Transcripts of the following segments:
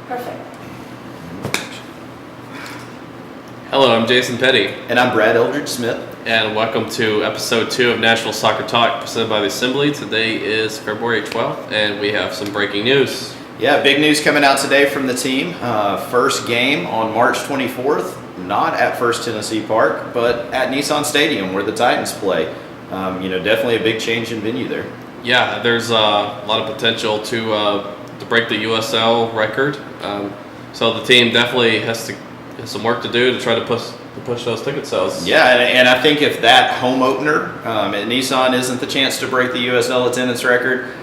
Perfect. Hello, I'm Jason Petty. And I'm Brad Eldridge Smith. And welcome to episode 2 of Nashville Soccer Talk, presented by the Assembly. Today is February 12th, and we have some breaking news. Yeah, big news coming out today from the team. First game on March 24th, not at First Tennessee Park, but at Nissan Stadium where the Titans play. Definitely a big change in venue there. Yeah, there's a lot of potential to break the USL record. So the team definitely has some work to do to try to push those ticket sales. Yeah, and I think if that home opener at Nissan isn't the chance to break the USL attendance record,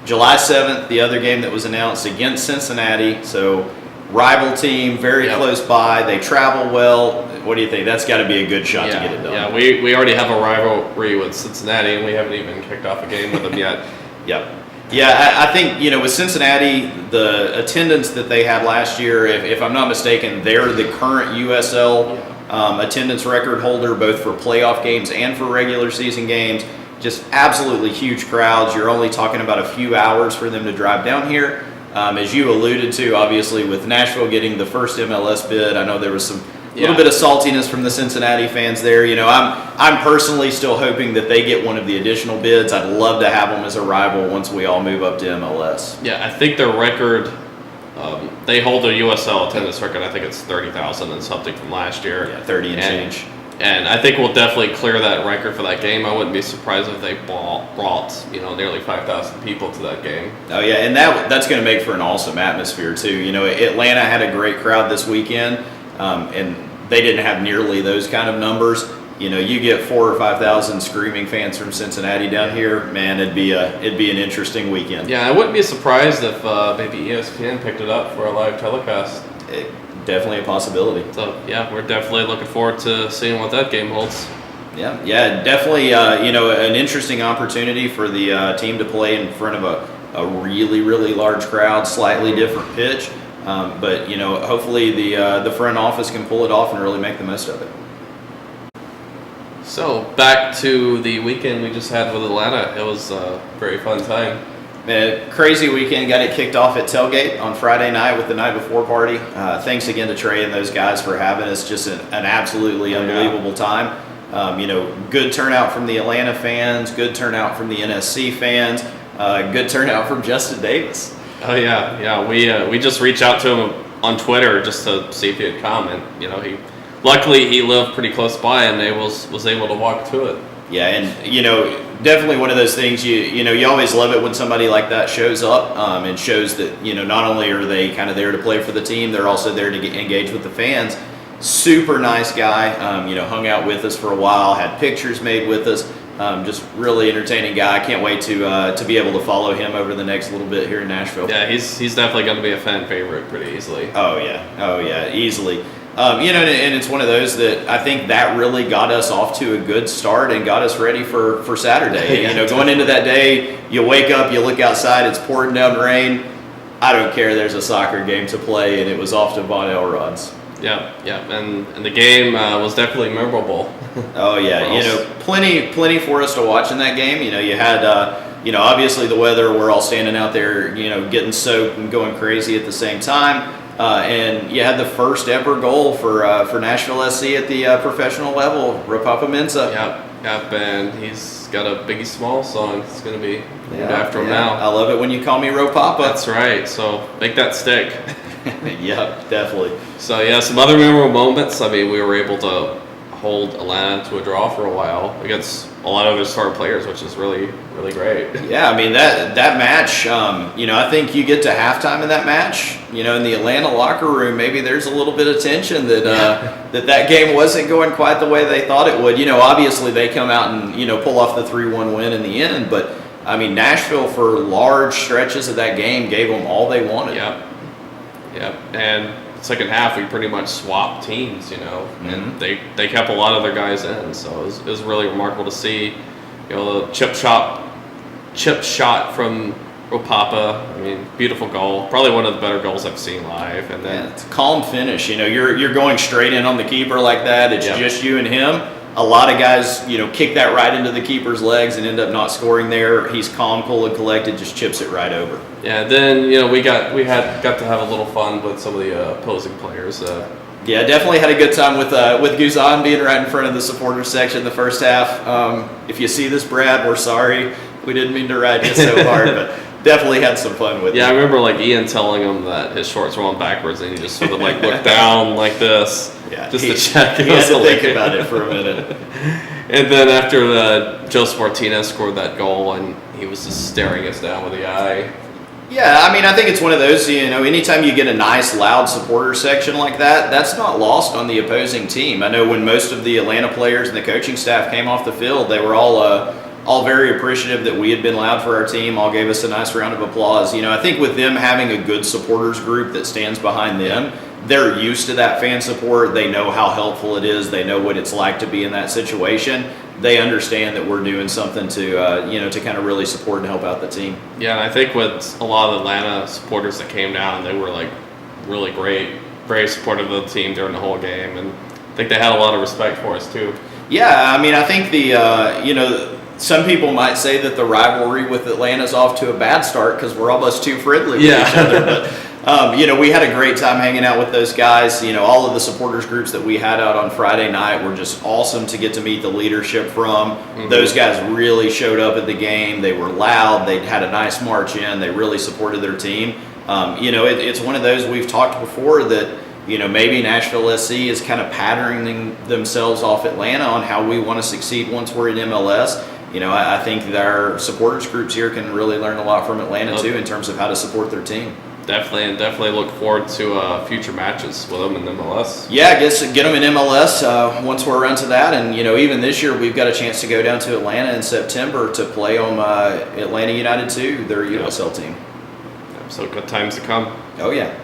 July 7th, the other game that was announced against Cincinnati, so rival team, very close by, they travel well. What do you think? That's got to be a good shot to get it done. Yeah, we already have a rivalry with Cincinnati, and we haven't even kicked off a game with them yet. Yep. Yeah, I think, with Cincinnati, the attendance that they had last year, if I'm not mistaken, they're the current USL attendance record holder, both for playoff games and for regular season games. Just absolutely huge crowds. You're only talking about a few hours for them to drive down here. As you alluded to, obviously, with Nashville getting the first MLS bid, I know there was some little bit of saltiness from the Cincinnati fans there. I'm personally still hoping that they get one of the additional bids. I'd love to have them as a rival once we all move up to MLS. Yeah, I think their record, they hold their USL attendance record. I think it's 30,000 and something from last year. Yeah, 30 and change. And I think we'll definitely clear that record for that game. I wouldn't be surprised if they brought nearly 5,000 people to that game. Oh yeah, and that's going to make for an awesome atmosphere too. Atlanta had a great crowd this weekend, and they didn't have nearly those kind of numbers. You get 4,000 or 5,000 screaming fans from Cincinnati down here, man, it'd be an interesting weekend. Yeah, I wouldn't be surprised if maybe ESPN picked it up for a live telecast. Definitely a possibility. So yeah, we're definitely looking forward to seeing what that game holds. Yeah, definitely. An interesting opportunity for the team to play in front of a really, really large crowd, slightly different pitch. But hopefully the front office can pull it off and really make the most of it. So back to the weekend we just had with Atlanta. It was a very fun time. Man, crazy weekend. Got it kicked off at Tailgate on Friday night with the night before party. Thanks again to Trey and those guys for having us. Just an absolutely unbelievable time. Good turnout from the Atlanta fans. Good turnout from the NSC fans. Good turnout from Justin Davis. Oh yeah. We just reached out to him on Twitter just to see if he'd come, and luckily he lived pretty close by and was able to walk to it. Yeah, and definitely one of those things you always love it when somebody like that shows up and shows that not only are they kind of there to play for the team, they're also there to engage with the fans. Super nice guy. Hung out with us for a while, had pictures made with us. Just really entertaining guy. I can't wait to be able to follow him over the next little bit here in Nashville. Yeah, he's definitely going to be a fan favorite pretty easily. Oh yeah, easily. And it's one of those that I think that really got us off to a good start and got us ready for Saturday. Going into that day, you wake up, you look outside, it's pouring down rain. I don't care. There's a soccer game to play, and it was off to Von Elrod's. Yeah, and the game was definitely memorable. Oh yeah, plenty for us to watch in that game. You had obviously the weather. We're all standing out there, getting soaked and going crazy at the same time. And you had the first ever goal for Nashville SC at the professional level, Ropapa Mensah. Yep, and he's got a Biggie Smalls song. It's going to be named after him now. I love it when you call me Ropapa. That's right, so make that stick. Yep, definitely. So yeah, some other memorable moments. I mean, we were able to hold Atlanta to a draw for a while against a lot of their star players, which is really, really great. Yeah, I mean, that match, I think you get to halftime in that match, in the Atlanta locker room, maybe there's a little bit of tension that game wasn't going quite the way they thought it would. Obviously they come out and, pull off the 3-1 win in the end, but, I mean, Nashville for large stretches of that game gave them all they wanted. Yep, and second half we pretty much swapped teams, and they kept a lot of their guys in, so it was really remarkable to see, the chip shot from Ropapa. I mean, beautiful goal, probably one of the better goals I've seen live. And then it's a calm finish. You're going straight in on the keeper like that. It's just you and him. A lot of guys, kick that right into the keeper's legs and end up not scoring there. He's calm, cool, and collected, just chips it right over. Yeah, then we got to have a little fun with some of the opposing players. Yeah, definitely had a good time with Guzan being right in front of the supporters section the first half. If you see this, Brad, we're sorry. We didn't mean to ride you so hard, but definitely had some fun with it. Yeah, I remember Ian telling him that his shorts were on backwards, and he just sort of looked down like this, just to check. He had to think about it for a minute. And then after Joseph Martinez scored that goal, and he was just staring us down with the eye. Yeah, I mean, I think it's one of those, anytime you get a nice, loud supporter section like that, that's not lost on the opposing team. I know when most of the Atlanta players and the coaching staff came off the field, they were all very appreciative that we had been loud for our team, all gave us a nice round of applause. I think with them having a good supporters group that stands behind them, they're used to that fan support. They know how helpful it is. They know what it's like to be in that situation. They understand that we're doing something to kind of really support and help out the team. Yeah, and I think with a lot of Atlanta supporters that came down, they were really great, very supportive of the team during the whole game, and I think they had a lot of respect for us too. Yeah, I mean, I think some people might say that the rivalry with Atlanta's off to a bad start because we're almost too friendly with each other, but. We had a great time hanging out with those guys. All of the supporters groups that we had out on Friday night were just awesome to get to meet the leadership from. Mm-hmm. Those guys really showed up at the game. They were loud. They had a nice march in. They really supported their team. It's one of those we've talked before that, maybe Nashville SC is kind of patterning themselves off Atlanta on how we want to succeed once we're in MLS. I think that our supporters groups here can really learn a lot from Atlanta too in terms of how to support their team. Definitely look forward to future matches with them in MLS. Yeah, I guess get them in MLS once we're around to that. And, even this year we've got a chance to go down to Atlanta in September to play on Atlanta United 2, their USL team. So good times to come. Oh, yeah.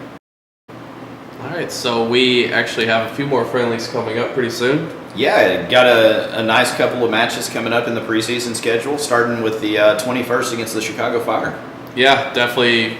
All right, so we actually have a few more friendlies coming up pretty soon. Yeah, got a nice couple of matches coming up in the preseason schedule, starting with the 21st against the Chicago Fire. Yeah, definitely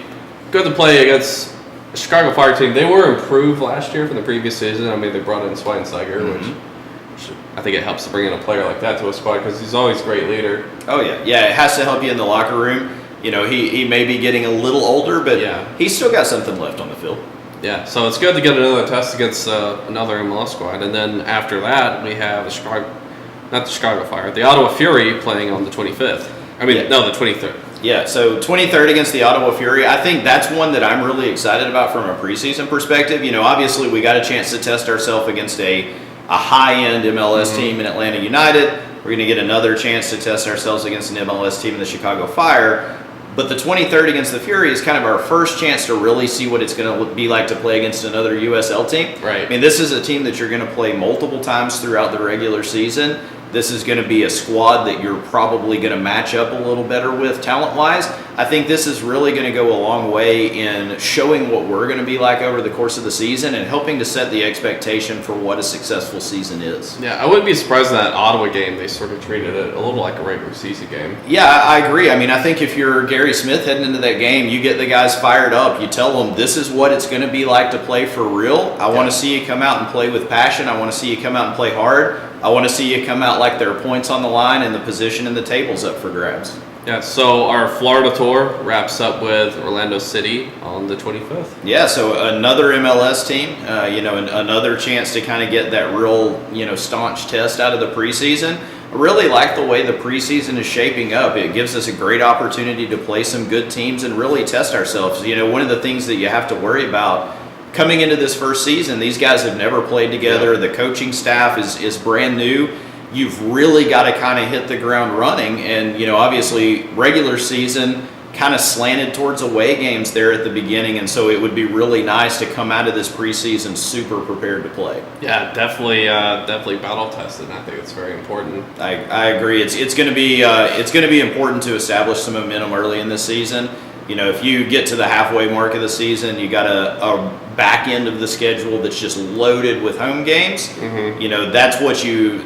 good to play against the Chicago Fire team. They were improved last year from the previous season. I mean, they brought in Schweinsteiger, which I think it helps to bring in a player like that to a squad because he's always a great leader. Oh, yeah. Yeah, it has to help you in the locker room. He may be getting a little older, but he's still got something left on the field. Yeah, so it's good to get another test against another MLS squad. And then after that, we have the Chicago Fire, the Ottawa Fury playing on the 25th. The 23rd. Yeah, so 23rd against the Ottawa Fury. I think that's one that I'm really excited about from a preseason perspective. Obviously we got a chance to test ourselves against a high-end MLS team in Atlanta United. We're going to get another chance to test ourselves against an MLS team in the Chicago Fire. But the 23rd against the Fury is kind of our first chance to really see what it's going to be like to play against another USL team. Right. I mean, this is a team that you're going to play multiple times throughout the regular season. This is going to be a squad that you're probably going to match up a little better with talent-wise. I think this is really going to go a long way in showing what we're going to be like over the course of the season and helping to set the expectation for what a successful season is. Yeah, I wouldn't be surprised in that Ottawa game they sort of treated it a little like a regular season game. Yeah, I agree. I mean, I think if you're Gary Smith heading into that game, you get the guys fired up. You tell them this is what it's going to be like to play for real. I want to see you come out and play with passion. I want to see you come out and play hard. I want to see you come out like there are points on the line and the position and the table's up for grabs. Yeah, so our Florida tour wraps up with Orlando City on the 25th. Yeah, so another MLS team, another chance to kind of get that real, staunch test out of the preseason. I really like the way the preseason is shaping up. It gives us a great opportunity to play some good teams and really test ourselves. One of the things that you have to worry about coming into this first season, these guys have never played together. Yeah. The coaching staff is brand new. You've really got to kind of hit the ground running. And, obviously regular season kind of slanted towards away games there at the beginning. And so it would be really nice to come out of this preseason super prepared to play. Yeah, definitely battle tested. I think it's very important. I agree. It's going to be important to establish some momentum early in this season. If you get to the halfway mark of the season, you got a back end of the schedule that's just loaded with home games. Mm-hmm. That's what you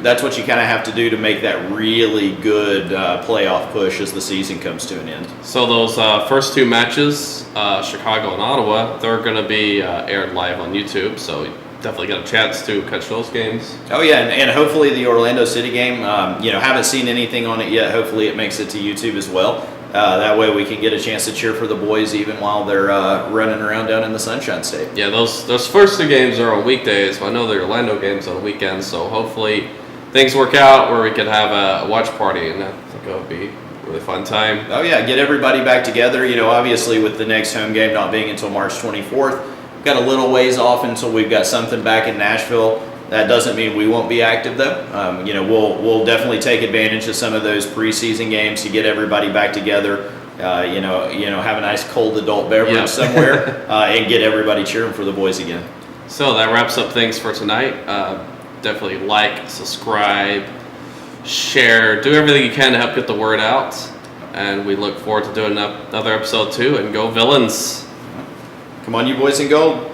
kind of have to do to make that really good playoff push as the season comes to an end. So those first two matches, Chicago and Ottawa, they're going to be aired live on YouTube. So definitely get a chance to catch those games. Oh yeah, and hopefully the Orlando City game. Haven't seen anything on it yet. Hopefully it makes it to YouTube as well. That way we can get a chance to cheer for the boys even while they're running around down in the Sunshine State. Yeah, those first 2 games are on weekdays. I know the Orlando games on the weekends, so hopefully things work out where we can have a watch party, and I think it'll be a really fun time. Oh yeah, get everybody back together. Obviously with the next home game not being until March 24th, we've got a little ways off until we've got something back in Nashville. That doesn't mean we won't be active though. We'll definitely take advantage of some of those preseason games to get everybody back together. Have a nice cold adult beverage somewhere, and get everybody cheering for the boys again. So that wraps up things for tonight. Definitely like, subscribe, share, do everything you can to help get the word out. And we look forward to doing another episode too. And go Villains! Come on, you boys in gold.